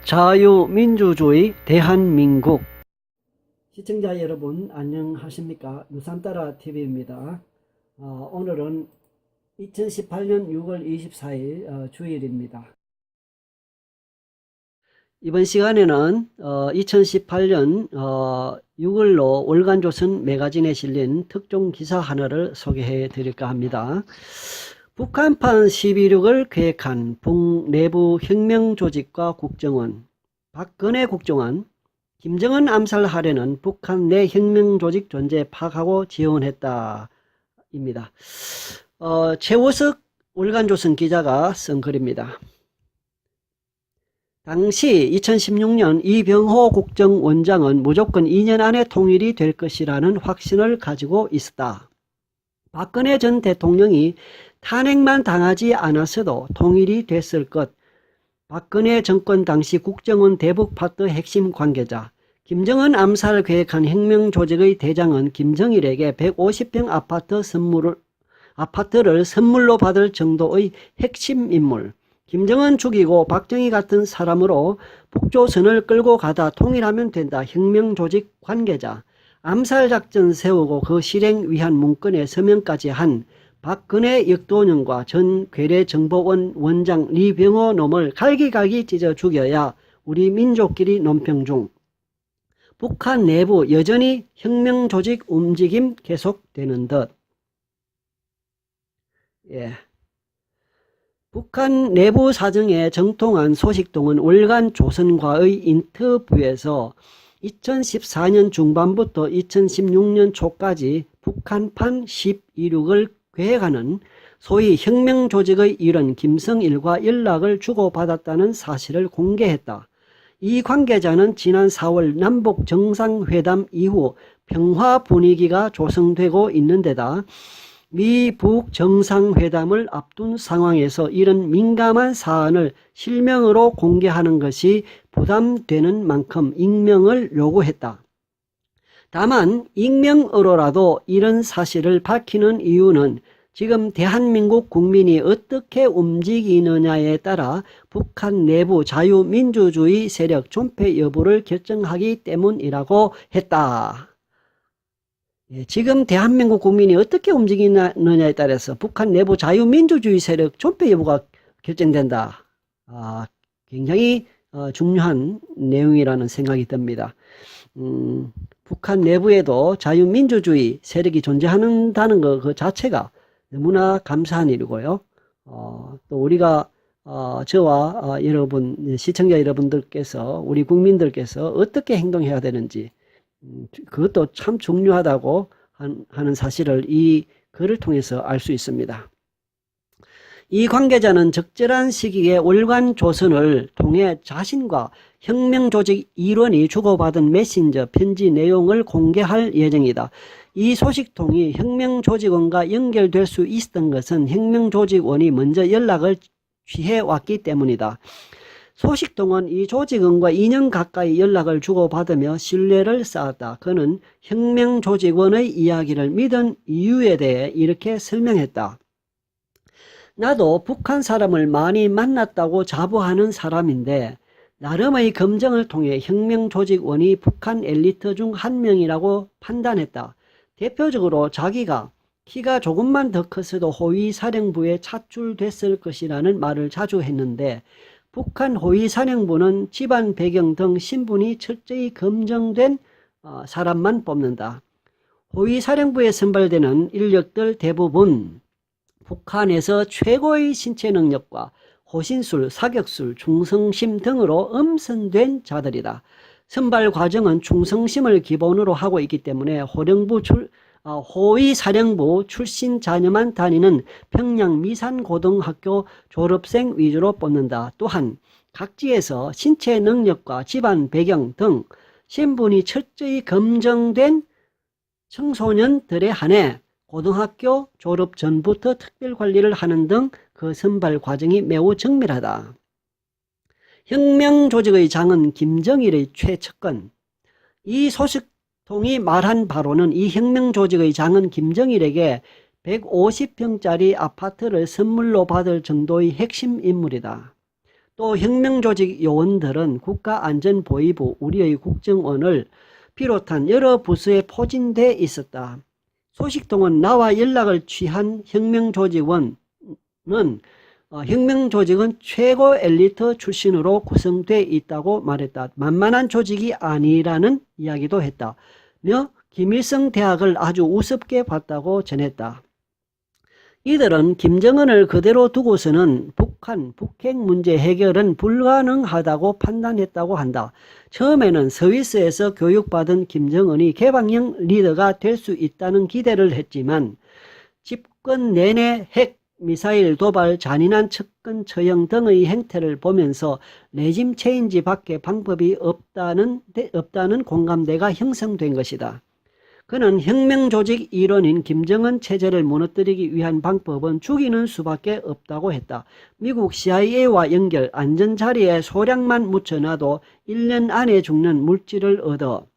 자유민주주의 대한민국. 시청자 여러분 안녕하십니까? 누산따라TV입니다. 오늘은 2018년 6월 24일 주일입니다. 이번 시간에는 2018년 6월로 월간조선 매거진에 실린 특종 기사 하나를 소개해 드릴까 합니다. 북한판 12.6을 계획한 북내부 혁명조직과 국정원, 박근혜 국정원, 김정은 암살하려는 북한 내 혁명조직 존재 파악하고 지원했다 입니다. 최우석 월간조선 기자가 쓴 글입니다. 당시 2016년 이병호 국정원장은 무조건 2년 안에 통일이 될 것이라는 확신을 가지고 있었다. 박근혜 전 대통령이 탄핵만 당하지 않았어도 통일이 됐을 것. 박근혜 정권 당시 국정원 대북 파트 핵심 관계자, 김정은 암살 계획한 혁명조직의 대장은 김정일에게 150평 아파트를 선물로 받을 정도의 핵심 인물, 김정은 죽이고 박정희 같은 사람으로 북조선을 끌고 가다 통일하면 된다 혁명조직 관계자, 암살작전 세우고 그 실행 위한 문건에 서명까지 한 박근혜 역도원과 전 괴뢰정보원 원장 리병호 놈을 갈기갈기 찢어 죽여야 우리 민족끼리 논평 중. 북한 내부 여전히 혁명조직 움직임 계속되는 듯. 북한 내부 사정에 정통한 소식통은 월간 조선과의 인터뷰에서 2014년 중반부터 2016년 초까지 북한판 12.6을 계획하는 소위 혁명조직의 일원 김성일과 연락을 주고받았다는 사실을 공개했다. 이 관계자는 지난 4월 남북 정상회담 이후 평화 분위기가 조성되고 있는 데다 미북 정상회담을 앞둔 상황에서 이런 민감한 사안을 실명으로 공개하는 것이 부담되는 만큼 익명을 요구했다. 다만 익명으로라도 이런 사실을 밝히는 이유는 지금 대한민국 국민이 어떻게 움직이느냐에 따라 북한 내부 자유민주주의 세력 존폐 여부를 결정하기 때문이라고 했다. 지금 대한민국 국민이 어떻게 움직이느냐에 따라서 북한 내부 자유민주주의 세력 존폐 여부가 결정된다. 굉장히 중요한 내용이라는 생각이 듭니다. 북한 내부에도 자유민주주의 세력이 존재한다는 것 그 자체가 너무나 감사한 일이고요. 또 우리가 저와 여러분 시청자 여러분들께서 우리 국민들께서 어떻게 행동해야 되는지 그것도 참 중요하다고 하는 사실을 이 글을 통해서 알 수 있습니다. 이 관계자는 적절한 시기에 월간조선을 통해 자신과 혁명조직 일원이 주고받은 메신저 편지 내용을 공개할 예정이다. 이 소식통이 혁명조직원과 연결될 수 있었던 것은 혁명조직원이 먼저 연락을 취해왔기 때문이다. 소식통은 이 조직원과 2년 가까이 연락을 주고받으며 신뢰를 쌓았다. 그는 혁명조직원의 이야기를 믿은 이유에 대해 이렇게 설명했다. 나도 북한 사람을 많이 만났다고 자부하는 사람인데 나름의 검증을 통해 혁명조직원이 북한 엘리트 중 한 명이라고 판단했다. 대표적으로 자기가 키가 조금만 더 컸어도 호위사령부에 차출됐을 것이라는 말을 자주 했는데 북한 호위사령부는 집안 배경 등 신분이 철저히 검증된 사람만 뽑는다. 호위사령부에 선발되는 인력들 대부분 북한에서 최고의 신체 능력과 호신술, 사격술, 충성심 등으로 엄선된 자들이다. 선발 과정은 충성심을 기본으로 하고 있기 때문에 호위사령부 출신 자녀만 다니는 평양 미산고등학교 졸업생 위주로 뽑는다. 또한 각지에서 신체 능력과 집안 배경 등 신분이 철저히 검증된 청소년들에 한해 고등학교 졸업 전부터 특별관리를 하는 등 그 선발 과정이 매우 정밀하다. 혁명조직의 장은 김정일의 최측근. 이 소식통이 말한 바로는 이 혁명조직의 장은 김정일에게 150평짜리 아파트를 선물로 받을 정도의 핵심 인물이다. 또 혁명조직 요원들은 국가안전보위부 우리의 국정원을 비롯한 여러 부서에 포진돼 있었다. 소식통은 나와 연락을 취한 혁명조직은 최고 엘리트 출신으로 구성돼 있다고 말했다. 만만한 조직이 아니라는 이야기도 했다. 며 김일성 대학을 아주 우습게 봤다고 전했다. 이들은 김정은을 그대로 두고서는 북핵 문제 해결은 불가능하다고 판단했다고 한다. 처음에는 스위스에서 교육받은 김정은이 개방형 리더가 될 수 있다는 기대를 했지만 집권 내내 핵, 미사일 도발, 잔인한 측근 처형 등의 행태를 보면서 레짐 체인지 밖에 방법이 없다는 공감대가 형성된 것이다. 그는 혁명조직 일원인 김정은 체제를 무너뜨리기 위한 방법은 죽이는 수밖에 없다고 했다. 미국 CIA와 연결, 안전자리에 소량만 묻혀놔도 1년 안에 죽는 물질을 얻어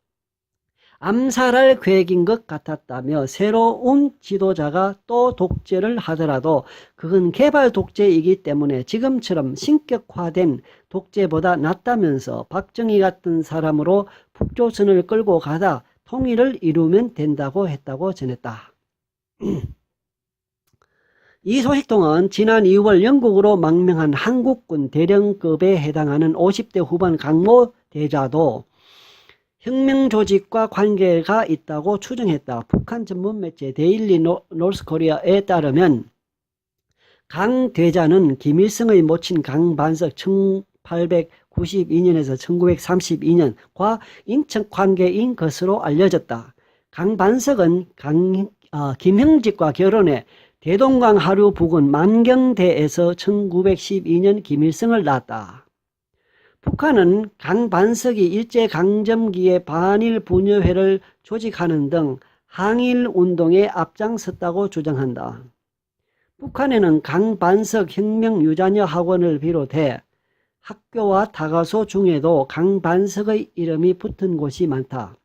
암살할 계획인 것 같았다며 새로운 지도자가 또 독재를 하더라도 그건 개발 독재이기 때문에 지금처럼 신격화된 독재보다 낫다면서 박정희 같은 사람으로 북조선을 끌고 가다 통일을 이루면 된다고 했다고 전했다. 이 소식통은 지난 2월 영국으로 망명한 한국군 대령급에 해당하는 50대 후반 강모 대자도 혁명조직과 관계가 있다고 추정했다. 북한 전문 매체 데일리 노스코리아에 따르면 강 대자는 김일성의 모친 강반석 1892년에서 1932년과 인척 관계인 것으로 알려졌다. 강반석은 김형직과 결혼해 대동강 하류 부근 만경대에서 1912년 김일성을 낳았다. 북한은 강반석이 일제강점기에 반일분여회를 조직하는 등 항일운동에 앞장섰다고 주장한다. 북한에는 강반석 혁명유자녀 학원을 비롯해 학교와 다가소 중에도 강반석의 이름이 붙은 곳이 많다.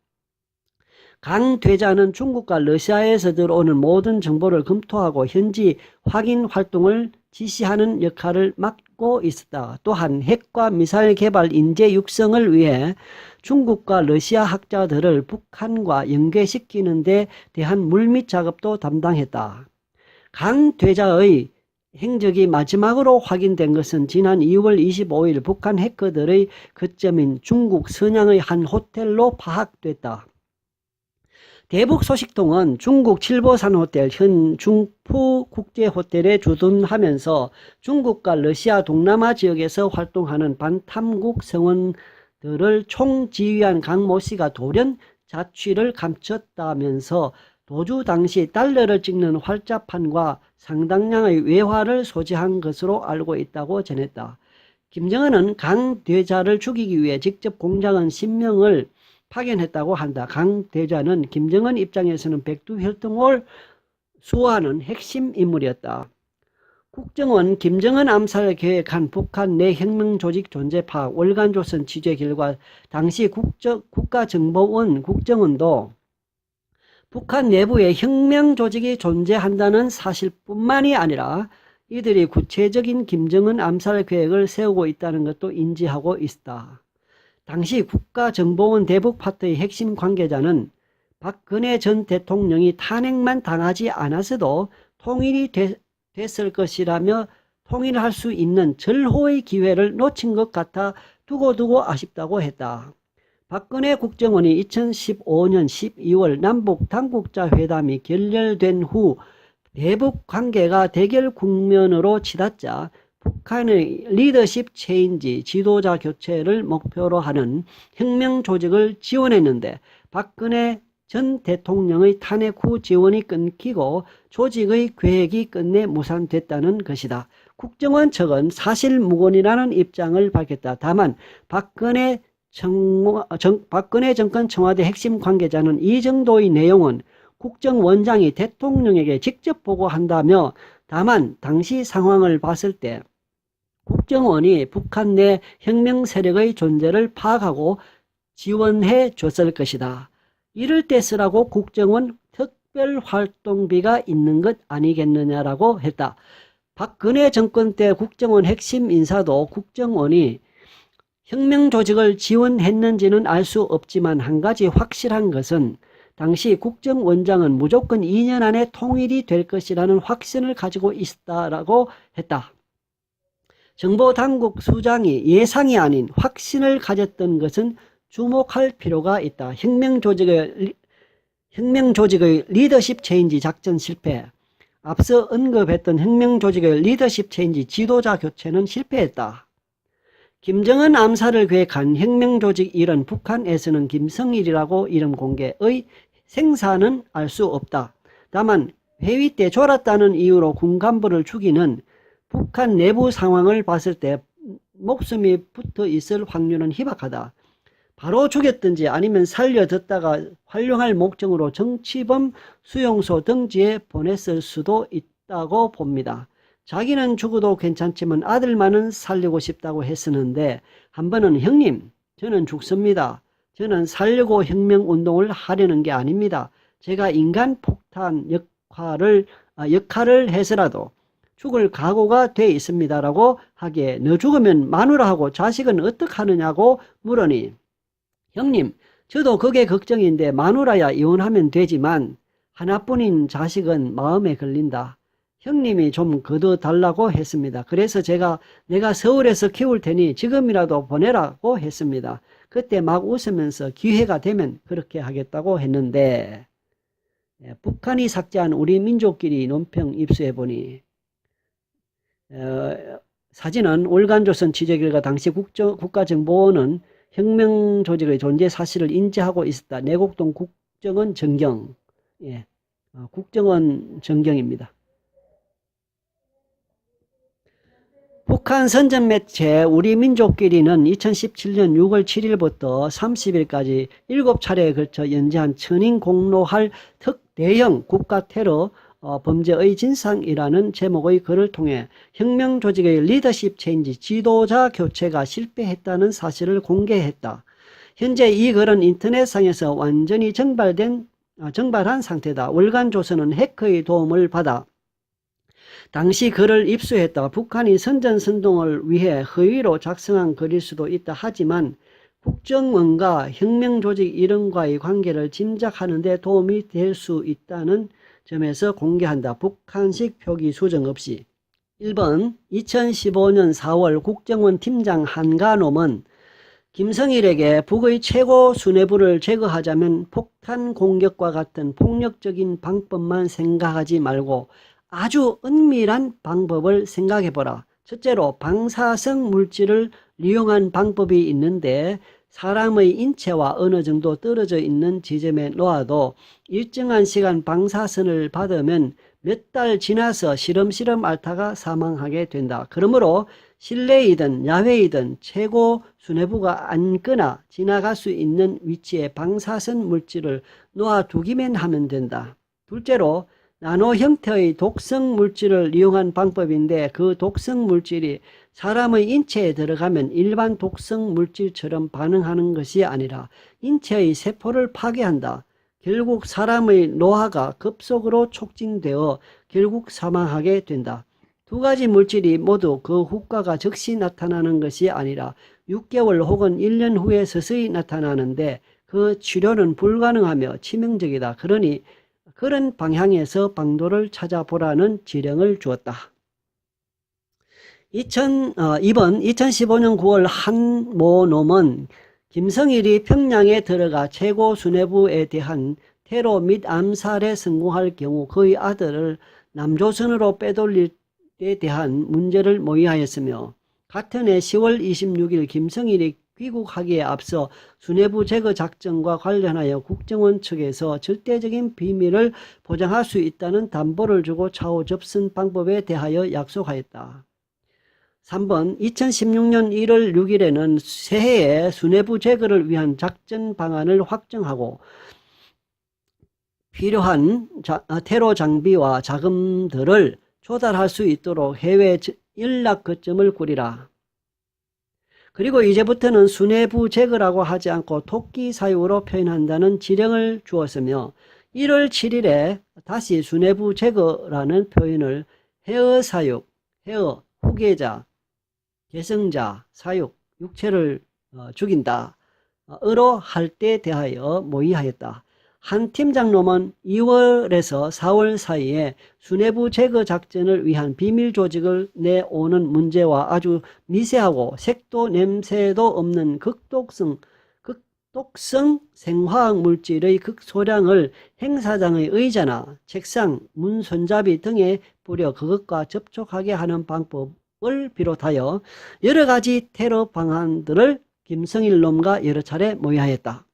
강대자는 중국과 러시아에서 들어오는 모든 정보를 검토하고 현지 확인 활동을 지시하는 역할을 맡고 있었다. 또한 핵과 미사일 개발 인재 육성을 위해 중국과 러시아 학자들을 북한과 연계시키는 데 대한 물밑 작업도 담당했다. 강대자의 행적이 마지막으로 확인된 것은 지난 2월 25일 북한 해커들의 거점인 중국 선양의 한 호텔로 파악됐다. 대북 소식통은 중국 칠보산 호텔, 현 중푸 국제호텔에 주둔하면서 중국과 러시아 동남아 지역에서 활동하는 반탐국 성원들을 총지휘한 강모 씨가 돌연 자취를 감췄다면서 도주 당시 달러를 찍는 활자판과 상당량의 외화를 소지한 것으로 알고 있다고 전했다. 김정은은 강대자를 죽이기 위해 직접 공작원 10명을 파견했다고 한다. 강대자는 김정은 입장에서는 백두혈통을 수호하는 핵심 인물이었다. 국정원 김정은 암살을 계획한 북한 내 혁명조직 존재 파악 월간조선 취재 결과 당시 국가정보원 국정원도 북한 내부에 혁명조직이 존재한다는 사실뿐만이 아니라 이들이 구체적인 김정은 암살 계획을 세우고 있다는 것도 인지하고 있다. 당시 국가정보원 대북파트의 핵심 관계자는 박근혜 전 대통령이 탄핵만 당하지 않았어도 통일이 됐을 것이라며 통일할 수 있는 절호의 기회를 놓친 것 같아 두고두고 아쉽다고 했다. 박근혜 국정원이 2015년 12월 남북 당국자 회담이 결렬된 후 대북 관계가 대결 국면으로 치닫자 북한의 리더십 체인지, 지도자 교체를 목표로 하는 혁명 조직을 지원했는데 박근혜 전 대통령의 탄핵 후 지원이 끊기고 조직의 계획이 끝내 무산됐다는 것이다. 국정원 측은 사실무근이라는 입장을 밝혔다. 다만 박근혜 정권 청와대 핵심 관계자는 이 정도의 내용은 국정원장이 대통령에게 직접 보고한다며 다만 당시 상황을 봤을 때 국정원이 북한 내 혁명 세력의 존재를 파악하고 지원해 줬을 것이다. 이럴 때 쓰라고 국정원 특별활동비가 있는 것 아니겠느냐라고 했다. 박근혜 정권 때 국정원 핵심 인사도 국정원이 혁명 조직을 지원했는지는 알 수 없지만 한 가지 확실한 것은 당시 국정원장은 무조건 2년 안에 통일이 될 것이라는 확신을 가지고 있다라고 했다. 정보당국 수장이 예상이 아닌 확신을 가졌던 것은 주목할 필요가 있다. 혁명 조직의 리더십 체인지 작전 실패. 앞서 언급했던 혁명 조직의 리더십 체인지 지도자 교체는 실패했다. 김정은 암살을 계획한 혁명 조직 일은 북한에서는 김성일이라고 이름 공개의 생사는 알 수 없다. 다만 회의 때 졸았다는 이유로 군 간부를 죽이는 북한 내부 상황을 봤을 때 목숨이 붙어 있을 확률은 희박하다. 바로 죽였든지 아니면 살려뒀다가 활용할 목적으로 정치범 수용소 등지에 보냈을 수도 있다고 봅니다. 자기는 죽어도 괜찮지만 아들만은 살리고 싶다고 했었는데 한 번은 형님, 저는 죽습니다. 저는 살려고 혁명운동을 하려는 게 아닙니다. 제가 인간 폭탄 역할을 해서라도 죽을 각오가 돼 있습니다라고 하기에 너 죽으면 마누라하고 자식은 어떡하느냐고 물으니 형님, 저도 그게 걱정인데 마누라야 이혼하면 되지만 하나뿐인 자식은 마음에 걸린다. 형님이 좀 거둬달라고 했습니다. 그래서 내가 서울에서 키울 테니 지금이라도 보내라고 했습니다. 그때 막 웃으면서 기회가 되면 그렇게 하겠다고 했는데 북한이 삭제한 우리 민족끼리 논평 입수해보니 사진은 올간조선 취재 결과 당시 국가정보원은 혁명 조직의 존재 사실을 인지하고 있었다. 내곡동 국정원 정경, 국정원 정경입니다. 북한 선전 매체 우리 민족끼리는 2017년 6월 7일부터 30일까지 7차례에 걸쳐 연재한 천인 공로할 특대형 국가 테러 범죄의 진상이라는 제목의 글을 통해 혁명 조직의 리더십 체인지 지도자 교체가 실패했다는 사실을 공개했다. 현재 이 글은 인터넷상에서 완전히 정발한 상태다. 월간조선은 해커의 도움을 받아 당시 글을 입수했다. 북한이 선전선동을 위해 허위로 작성한 글일 수도 있다 하지만 국정원과 혁명조직 이름과의 관계를 짐작하는 데 도움이 될 수 있다는 점에서 공개한다. 북한식 표기 수정 없이. 1번 2015년 4월 국정원 팀장 한가놈은 김성일에게 북의 최고 수뇌부를 제거하자면 폭탄 공격과 같은 폭력적인 방법만 생각하지 말고 아주 은밀한 방법을 생각해보라. 첫째로 방사성 물질을 이용한 방법이 있는데 사람의 인체와 어느 정도 떨어져 있는 지점에 놓아도 일정한 시간 방사선을 받으면 몇 달 지나서 시름시름 앓다가 사망하게 된다. 그러므로 실내이든 야외이든 최고 수뇌부가 앉거나 지나갈 수 있는 위치에 방사선 물질을 놓아두기만 하면 된다. 둘째로 나노 형태의 독성 물질을 이용한 방법인데 그 독성 물질이 사람의 인체에 들어가면 일반 독성 물질처럼 반응하는 것이 아니라 인체의 세포를 파괴한다. 결국 사람의 노화가 급속으로 촉진되어 결국 사망하게 된다. 두 가지 물질이 모두 그 후과가 즉시 나타나는 것이 아니라 6개월 혹은 1년 후에 서서히 나타나는데 그 치료는 불가능하며 치명적이다. 그러니 그런 방향에서 방도를 찾아보라는 지령을 주었다. 2번 2015년 9월 한 모놈은 김성일이 평양에 들어가 최고 수뇌부에 대한 테러 및 암살에 성공할 경우 그의 아들을 남조선으로 빼돌릴 때 대한 문제를 모의하였으며 같은 해 10월 26일 김성일이 귀국하기에 앞서 수뇌부 제거 작전과 관련하여 국정원 측에서 절대적인 비밀을 보장할 수 있다는 담보를 주고 차후 접선 방법에 대하여 약속하였다. 3번 2016년 1월 6일에는 새해에 수뇌부 제거를 위한 작전 방안을 확정하고 필요한 테러 장비와 자금들을 조달할 수 있도록 해외 연락 거점을 꾸리라. 그리고 이제부터는 수뇌부 제거라고 하지 않고 토끼 사육으로 표현한다는 지령을 주었으며 1월 7일에 다시 수뇌부 제거라는 표현을 해어 사육, 해어, 후계자, 계승자, 사육, 육체를 죽인다. 으로 할 때 대하여 모의하였다. 한 팀장놈은 2월에서 4월 사이에 수뇌부 제거 작전을 위한 비밀 조직을 내오는 문제와 아주 미세하고 색도 냄새도 없는 극독성 생화학 물질의 극소량을 행사장의 의자나 책상, 문 손잡이 등에 뿌려 그것과 접촉하게 하는 방법을 비롯하여 여러 가지 테러 방안들을 김성일 놈과 여러 차례 모의하였다.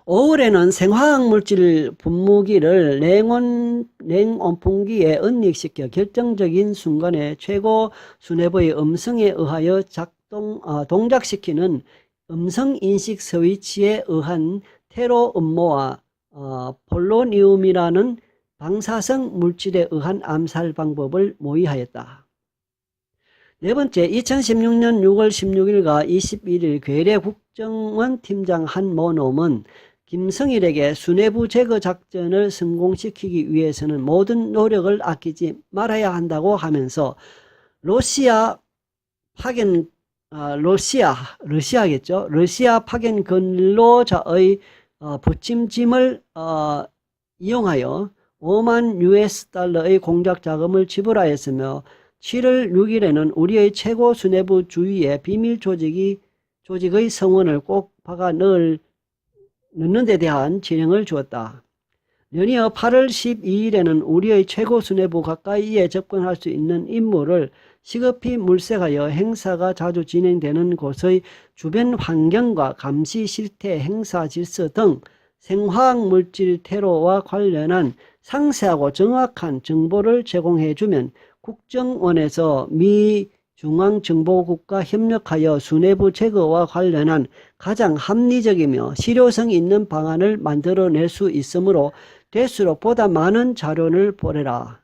5월에는 생화학 물질 분무기를 냉온풍기에 은닉시켜 결정적인 순간에 최고 수뇌부의 음성에 의하여 동작시키는 음성인식 스위치에 의한 테러 음모와 폴로니움이라는 방사성 물질에 의한 암살 방법을 모의하였다. 네 번째, 2016년 6월 16일과 21일 괴뢰 국정원 팀장 한 모놈은 김성일에게 수뇌부 제거 작전을 성공시키기 위해서는 모든 노력을 아끼지 말아야 한다고 하면서 러시아 파견 근로자의 부침짐을 이용하여 5만 US 달러의 공작 자금을 지불하였으며 7월 6일에는 우리의 최고 수뇌부 주위에 비밀 조직의 성원을 꼭 박아 넣는 데 대한 지령을 주었다. 연이어 8월 12일에는 우리의 최고 수뇌부 가까이에 접근할 수 있는 인물을 시급히 물색하여 행사가 자주 진행되는 곳의 주변 환경과 감시 실태, 행사 질서 등 생화학 물질 테러와 관련한 상세하고 정확한 정보를 제공해주면 국정원에서 미 중앙정보국과 협력하여 수뇌부 제거와 관련한 가장 합리적이며 실효성 있는 방안을 만들어낼 수 있으므로 될수록 보다 많은 자료를 보내라.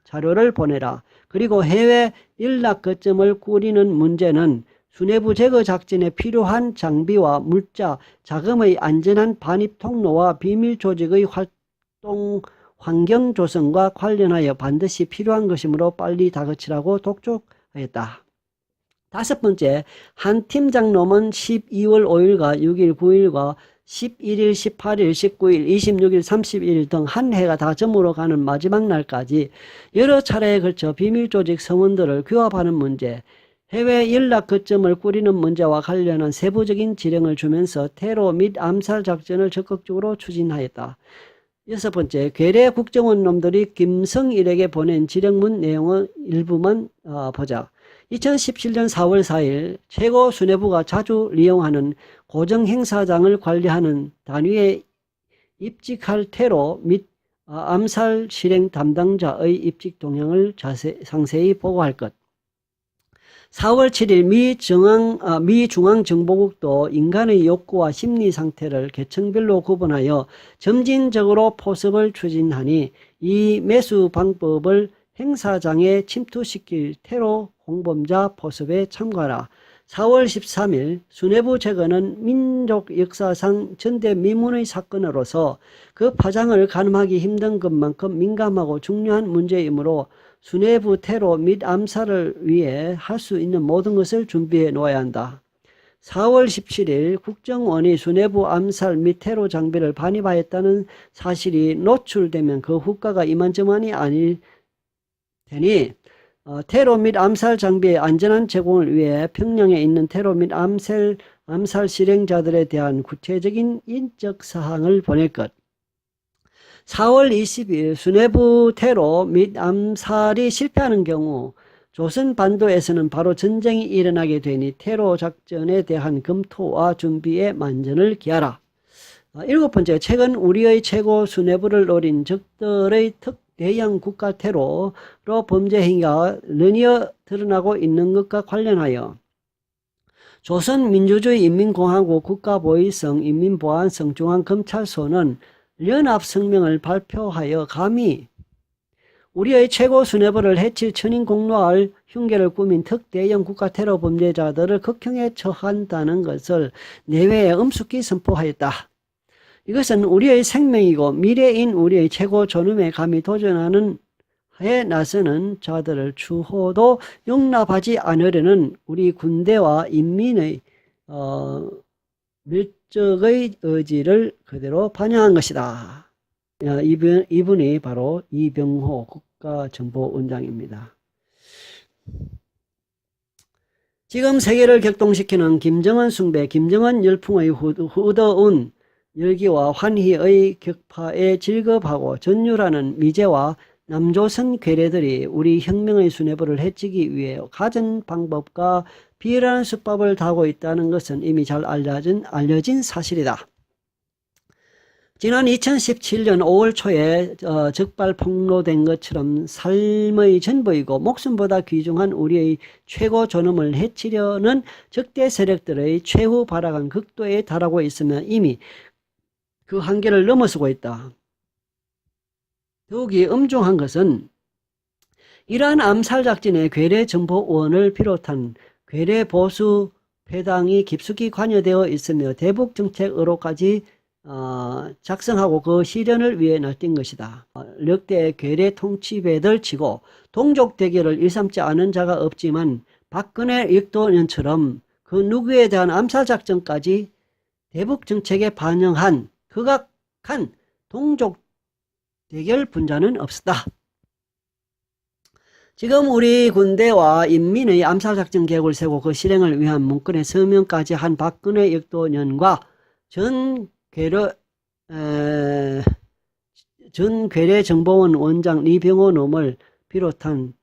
그리고 해외 연락 거점을 꾸리는 문제는 수뇌부 제거 작전에 필요한 장비와 물자, 자금의 안전한 반입 통로와 비밀 조직의 활동 환경 조성과 관련하여 반드시 필요한 것이므로 빨리 다그치라고 독촉하였다. 다섯 번째, 한 팀장놈은 12월 5일과 6일, 9일과 11일, 18일, 19일, 26일, 30일 등 한 해가 다 저물어 가는 마지막 날까지 여러 차례에 걸쳐 비밀조직 성원들을 규합하는 문제, 해외 연락 거점을 꾸리는 문제와 관련한 세부적인 지령을 주면서 테러 및 암살 작전을 적극적으로 추진하였다. 여섯 번째, 괴뢰 국정원 놈들이 김성일에게 보낸 지령문 내용의 일부만 보자. 2017년 4월 4일 최고 수뇌부가 자주 이용하는 고정행사장을 관리하는 단위에 입직할 테러 및 암살 실행 담당자의 입직 동향을 상세히 보고할 것. 4월 7일 미 중앙정보국도 인간의 욕구와 심리 상태를 계층별로 구분하여 점진적으로 포섭을 추진하니 이 매수 방법을 행사장에 침투시킬 테러 공범자 포섭에 참가하라. 4월 13일 수뇌부 제거는 민족 역사상 전대미문의 사건으로서 그 파장을 가늠하기 힘든 것만큼 민감하고 중요한 문제이므로 수뇌부 테러 및 암살을 위해 할 수 있는 모든 것을 준비해 놓아야 한다. 4월 17일 국정원이 수뇌부 암살 및 테러 장비를 반입하였다는 사실이 노출되면 그 후과가 이만저만이 아닐 테니 테러 및 암살 장비의 안전한 제공을 위해 평양에 있는 테러 및 암살 실행자들에 대한 구체적인 인적 사항을 보낼 것. 4월 20일 수뇌부 테러 및 암살이 실패하는 경우 조선반도에서는 바로 전쟁이 일어나게 되니 테러 작전에 대한 검토와 준비에 만전을 기하라. 일곱 번째, 최근 우리의 최고 수뇌부를 노린 적들의 대형 국가 테러로 범죄 행위가 연이어 드러나고 있는 것과 관련하여 조선민주주의인민공화국 국가보위성 인민보안성 중앙검찰소는 연합성명을 발표하여 감히 우리의 최고 수뇌부를 해칠 천인공노할 흉계를 꾸민 특대형 국가 테러 범죄자들을 극형에 처한다는 것을 내외에 엄숙히 선포하였다. 이것은 우리의 생명이고 미래인 우리의 최고 존엄에 감히 도전하는 나서는 자들을 추호도 용납하지 않으려는 우리 군대와 인민의 밀적의 의지를 그대로 반영한 것이다. 이분이 바로 이병호 국가정보원장입니다. 지금 세계를 격동시키는 김정은 숭배, 김정은 열풍의 후더운 열기와 환희의 격파에 질겁하고 전율하는 미제와 남조선 괴뢰들이 우리 혁명의 수뇌부를 해치기 위해 갖은 방법과 비열한 수법을 다하고 있다는 것은 이미 잘 알려진 사실이다. 지난 2017년 5월 초에 적발 폭로된 것처럼 삶의 전부이고 목숨보다 귀중한 우리의 최고 존엄을 해치려는 적대 세력들의 최후 발악한 극도에 달하고 있으며 이미 그 한계를 넘어서고 있다. 더욱이 엄중한 것은 이러한 암살작전에 괴뢰정보원을 비롯한 괴뢰보수 패당이 깊숙이 관여되어 있으며 대북정책으로까지 작성하고 그 실현을 위해 날뛴 것이다. 역대 괴뢰 통치배들 치고 동족 대결을 일삼지 않은 자가 없지만 박근혜 역도년처럼 그 누구에 대한 암살작전까지 대북정책에 반영한 극악한 동족 대결 분자는 없었다. 지금 우리 군대와 인민의 암살작전 계획을 세우고 그 실행을 위한 문건의 서명까지 한 박근혜 역도년과 전 괴뢰정보원 원장 리병호 놈을 비롯한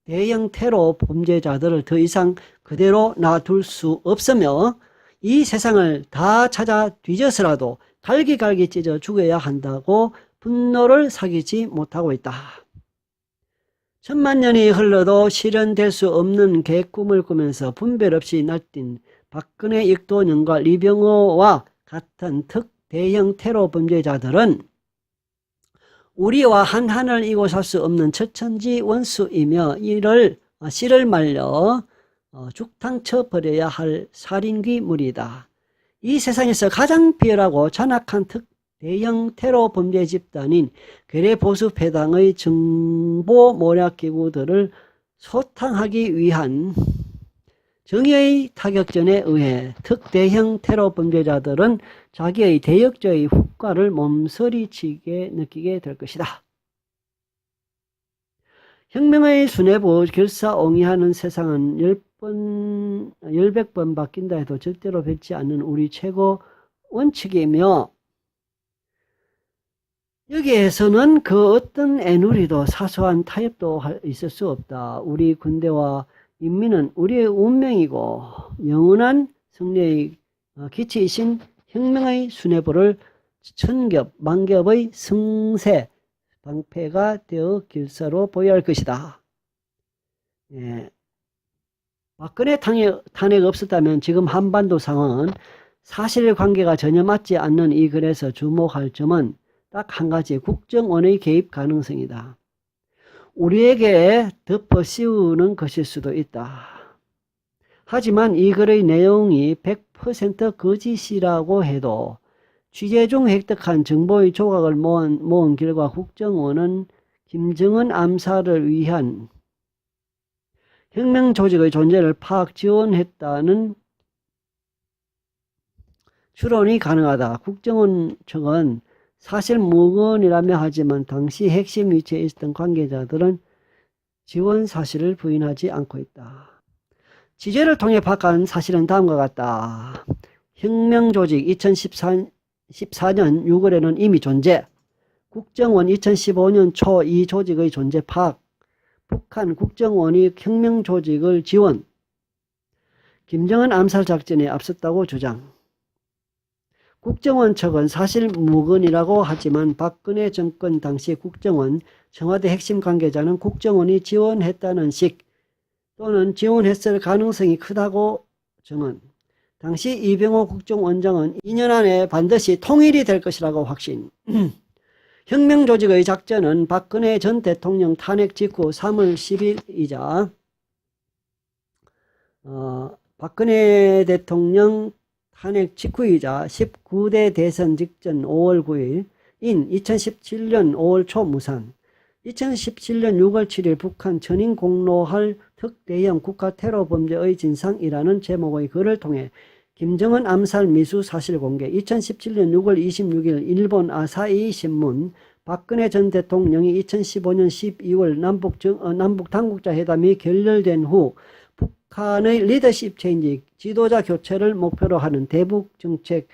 대형 테러 범죄자들을 더 이상 그대로 놔둘 수 없으며 이 세상을 다 찾아 뒤져서라도 갈기갈기 찢어 죽여야 한다고 분노를 사귀지 못하고 있다. 천만 년이 흘러도 실현될 수 없는 계획꿈을 꾸면서 분별 없이 날뛴 박근혜 역도년과 리병호와 같은 대형 테러 범죄자들은 우리와 한 하늘 이고 살 수 없는 처천지 원수이며 씨를 말려 죽탕 쳐버려야 할 살인귀물이다. 이 세상에서 가장 비열하고 잔악한 대형 테러 범죄 집단인 괴뢰보수패당의 정보 모략 기구들을 소탕하기 위한 정의의 타격전에 의해 특대형 테러 범죄자들은 자기의 대역죄의 후과를 몸서리치게 느끼게 될 것이다. 혁명의 수뇌부 결사옹이하는 세상은 100번 바뀐다 해도 절대로 변치 않는 우리 최고 원칙이며 여기에서는 그 어떤 애누리도 사소한 타협도 있을 수 없다. 우리 군대와 인민은 우리의 운명이고 영원한 승리의 기치이신 혁명의 수뇌부를 천겹 만겹의 승세 방패가 되어 길사로 보여야 할 것이다. 박근혜 탄핵 없었다면 지금 한반도 상황은 사실관계가 전혀 맞지 않는 이 글에서 주목할 점은 딱 한 가지, 국정원의 개입 가능성이다. 우리에게 덮어 씌우는 것일 수도 있다. 하지만 이 글의 내용이 100% 거짓이라고 해도 취재 중 획득한 정보의 조각을 모은 결과 국정원은 김정은 암살을 위한 혁명 조직의 존재를 파악 지원했다는 추론이 가능하다. 국정원 측은 사실 무근이라며 하지만 당시 핵심 위치에 있었던 관계자들은 지원 사실을 부인하지 않고 있다. 취재를 통해 파악한 사실은 다음과 같다. 혁명 조직 2014년 6월에는 이미 존재, 국정원 2015년 초 이 조직의 존재 파악, 북한 국정원이 혁명 조직을 지원, 김정은 암살 작전에 앞섰다고 주장. 국정원 측은 사실 무근이라고 하지만 박근혜 정권 당시 국정원, 청와대 핵심 관계자는 국정원이 지원했다는 식 또는 지원했을 가능성이 크다고 증언. 당시 이병호 국정원장은 2년 안에 반드시 통일이 될 것이라고 확신. 혁명조직의 작전은 박근혜 전 대통령 탄핵 직후 3월 10일이자 박근혜 대통령 탄핵 직후이자 19대 대선 직전 5월 9일인 2017년 5월 초 무산, 2017년 6월 7일 북한 전인 공로할 특대형 국가 테러 범죄의 진상이라는 제목의 글을 통해 김정은 암살 미수 사실 공개. 2017년 6월 26일 일본 아사히 신문 박근혜 전 대통령이 2015년 12월 남북 당국자 회담이 결렬된 후 북한의 리더십 체인지, 지도자 교체를 목표로 하는 대북 정책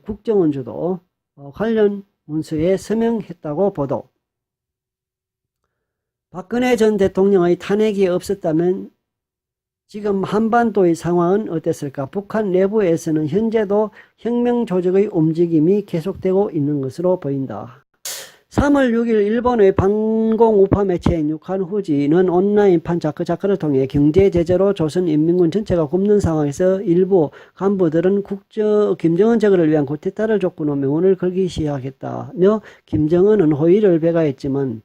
국정원주도 관련 문서에 서명했다고 보도. 박근혜 전 대통령의 탄핵이 없었다면 지금 한반도의 상황은 어땠을까? 북한 내부에서는 현재도 혁명 조직의 움직임이 계속되고 있는 것으로 보인다. 3월 6일 일본의 반공 우파 매체인 유칸후지는 온라인판 자크자크를 통해 경제 제재로 조선인민군 전체가 굶는 상황에서 일부 간부들은 김정은 제거를 위한 쿠데타를 촉구하는 명운을 걸기 시작했다며 김정은은 호의를 배가했지만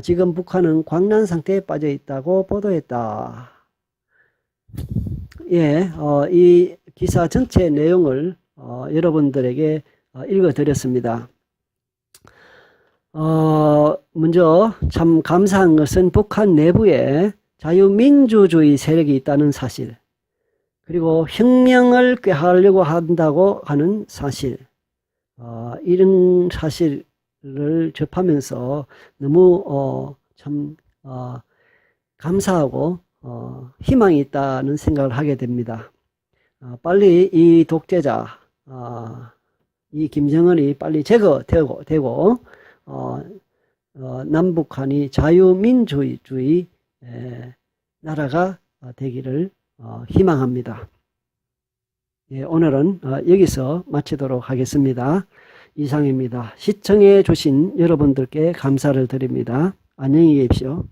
지금 북한은 광란 상태에 빠져 있다고 보도했다. 예, 이 기사 전체 내용을 여러분들에게 읽어드렸습니다. 먼저 참 감사한 것은 북한 내부에 자유민주주의 세력이 있다는 사실, 그리고 혁명을 꾀하려고 한다고 하는 사실, 이런 사실을 접하면서 너무 참 감사하고 희망이 있다는 생각을 하게 됩니다. 빨리 이 독재자, 이 김정은이 빨리 제거되고 남북한이 자유민주주의 나라가 되기를 희망합니다. 예, 오늘은 여기서 마치도록 하겠습니다. 이상입니다. 시청해 주신 여러분들께 감사를 드립니다. 안녕히 계십시오.